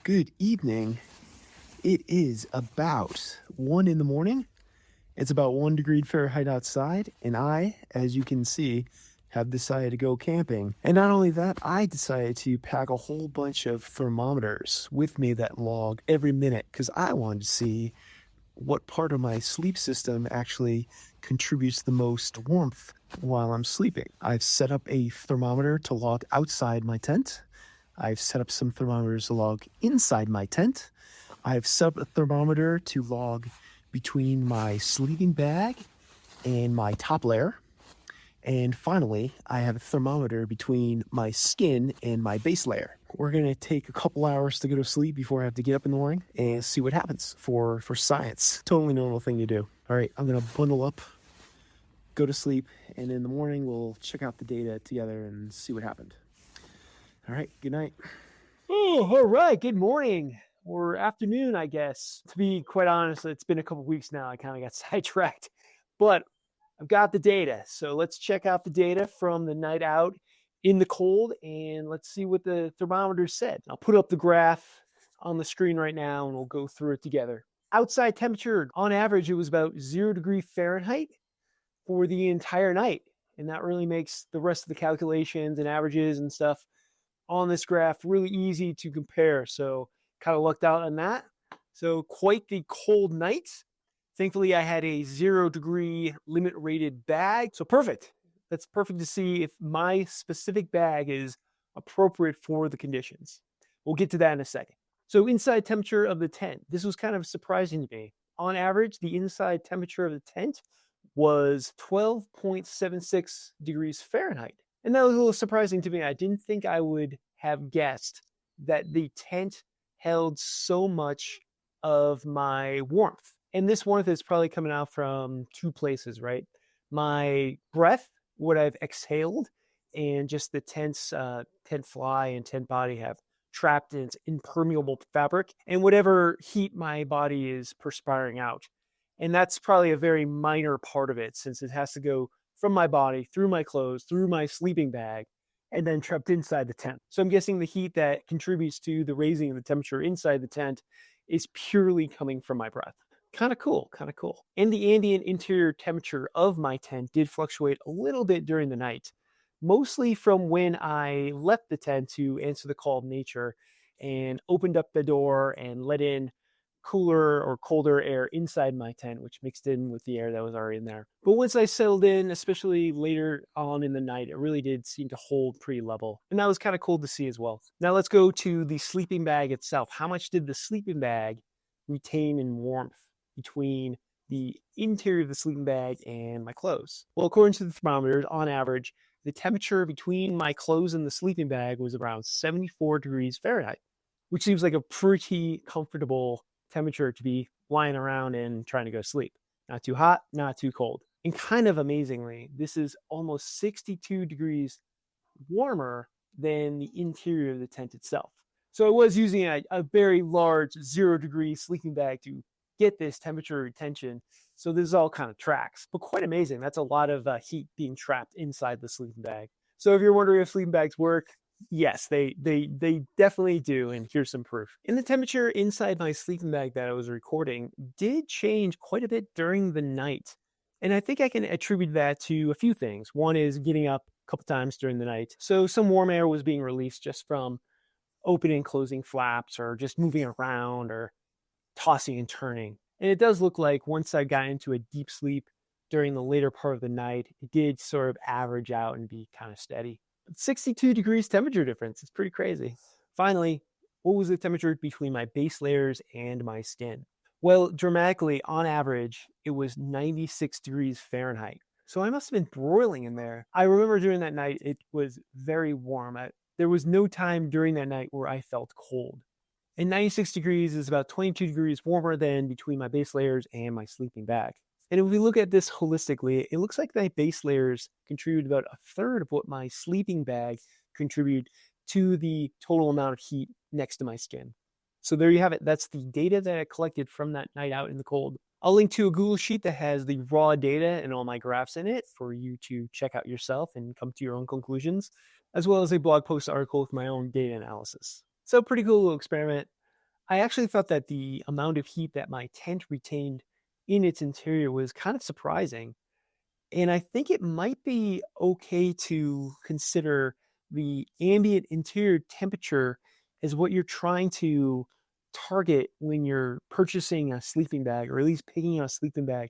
Good evening. It is about 1 in the morning. It's about 1 degree Fahrenheit outside, and I, as you can see, have decided to go camping. And not only that, I decided to pack a whole bunch of thermometers with me that log every minute because I wanted to see what part of my sleep system actually contributes the most warmth while I'm sleeping. I've set up a thermometer to log outside my tent. I've set up some thermometers to log inside my tent. I've set up a thermometer to log between my sleeping bag and my top layer. And finally, I have a thermometer between my skin and my base layer. We're going to take a couple hours to go to sleep before I have to get up in the morning and see what happens for science. Totally normal thing to do. All right, I'm going to bundle up, go to sleep, and in the morning we'll check out the data together and see what happened. All right, good night. Oh, all right, good morning or afternoon, I guess. To be quite honest, it's been a couple weeks now. I kind of got sidetracked, but I've got the data. So let's check out the data from the night out in the cold and let's see what the thermometer said. I'll put up the graph on the screen right now and we'll go through it together. Outside temperature, on average, it was about 0 degree Fahrenheit for the entire night. And that really makes the rest of the calculations and averages and stuff on this graph really easy to compare. So kind of lucked out on that. So quite the cold night. Thankfully, I had a 0 degree limit rated bag. So perfect. That's perfect to see if my specific bag is appropriate for the conditions. We'll get to that in a second. So inside temperature of the tent. This was kind of surprising to me. On average, the inside temperature of the tent was 12.76 degrees Fahrenheit. And that was a little surprising to me. I didn't think I would have guessed that the tent held so much of my warmth. And this warmth is probably coming out from two places, right? My breath, what I've exhaled, and just the tent fly and tent body have trapped in its impermeable fabric, and whatever heat my body is perspiring out. And that's probably a very minor part of it, since it has to go from my body, through my clothes, through my sleeping bag, and then trapped inside the tent. So I'm guessing the heat that contributes to the raising of the temperature inside the tent is purely coming from my breath. Kind of cool, kind of cool. And the ambient interior temperature of my tent did fluctuate a little bit during the night, mostly from when I left the tent to answer the call of nature and opened up the door and let in cooler or colder air inside my tent, which mixed in with the air that was already in there. But once I settled in, especially later on in the night, it really did seem to hold pretty level. And that was kind of cool to see as well. Now let's go to the sleeping bag itself. How much did the sleeping bag retain in warmth between the interior of the sleeping bag and my clothes? Well, according to the thermometers, on average, the temperature between my clothes and the sleeping bag was around 74 degrees Fahrenheit, which seems like a pretty comfortable temperature to be lying around and trying to go to sleep. Not too hot, not too cold. And kind of amazingly, this is almost 62 degrees warmer than the interior of the tent itself. So I was using a very large 0 degree sleeping bag to get this temperature retention. So this all kind of tracks, but quite amazing. That's a lot of heat being trapped inside the sleeping bag. So if you're wondering if sleeping bags work, yes, they definitely do, and here's some proof. And the temperature inside my sleeping bag that I was recording did change quite a bit during the night. And I think I can attribute that to a few things. One is getting up a couple times during the night. So some warm air was being released just from opening and closing flaps or just moving around or tossing and turning. And it does look like once I got into a deep sleep during the later part of the night, it did sort of average out and be kind of steady. 62 degrees temperature difference. It's pretty crazy. Finally, what was the temperature between my base layers and my skin? Well, dramatically, on average, it was 96 degrees Fahrenheit. So I must have been broiling in there. I remember during that night, it was very warm. There was no time during that night where I felt cold. And 96 degrees is about 22 degrees warmer than between my base layers and my sleeping bag. And if we look at this holistically, it looks like my base layers contribute about a third of what my sleeping bag contribute to the total amount of heat next to my skin. So there you have it. That's the data that I collected from that night out in the cold. I'll link to a Google Sheet that has the raw data and all my graphs in it for you to check out yourself and come to your own conclusions, as well as a blog post article with my own data analysis. So pretty cool little experiment. I actually thought that the amount of heat that my tent retained in its interior was kind of surprising. And I think it might be okay to consider the ambient interior temperature as what you're trying to target when you're purchasing a sleeping bag, or at least picking out a sleeping bag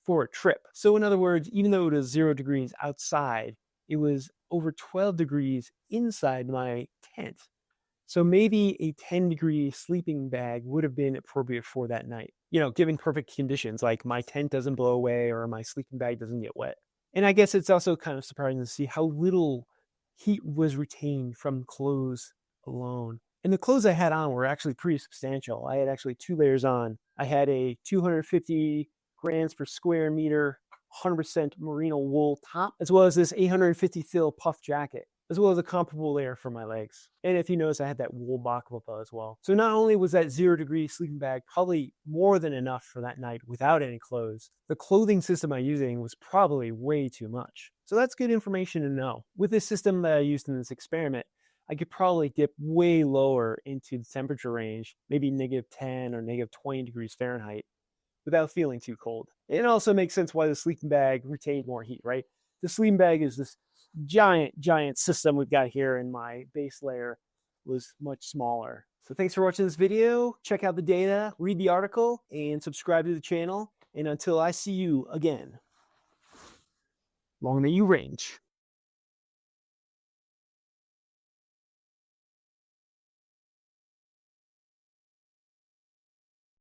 for a trip. So, in other words, even though it was 0 degrees outside, it was over 12 degrees inside my tent. So maybe a 10-degree sleeping bag would have been appropriate for that night, given perfect conditions, like my tent doesn't blow away or my sleeping bag doesn't get wet. And I guess it's also kind of surprising to see how little heat was retained from clothes alone. And the clothes I had on were actually pretty substantial. I had actually 2 layers on. I had a 250 grams per square meter, 100% merino wool top, as well as this 850 fill puff jacket, as well as a comparable layer for my legs. And if you notice, I had that wool baklava as well. So not only was that 0 degree sleeping bag probably more than enough for that night without any clothes, the clothing system I'm using was probably way too much. So that's good information to know. With this system that I used in this experiment, I could probably dip way lower into the temperature range, maybe -10 or -20 degrees Fahrenheit, without feeling too cold. It also makes sense why the sleeping bag retained more heat, right? The sleeping bag is this giant system we've got here, and my base layer was much smaller. So thanks for watching this video. Check out the data, read the article, and subscribe to the channel. And until I see you again, long may you range.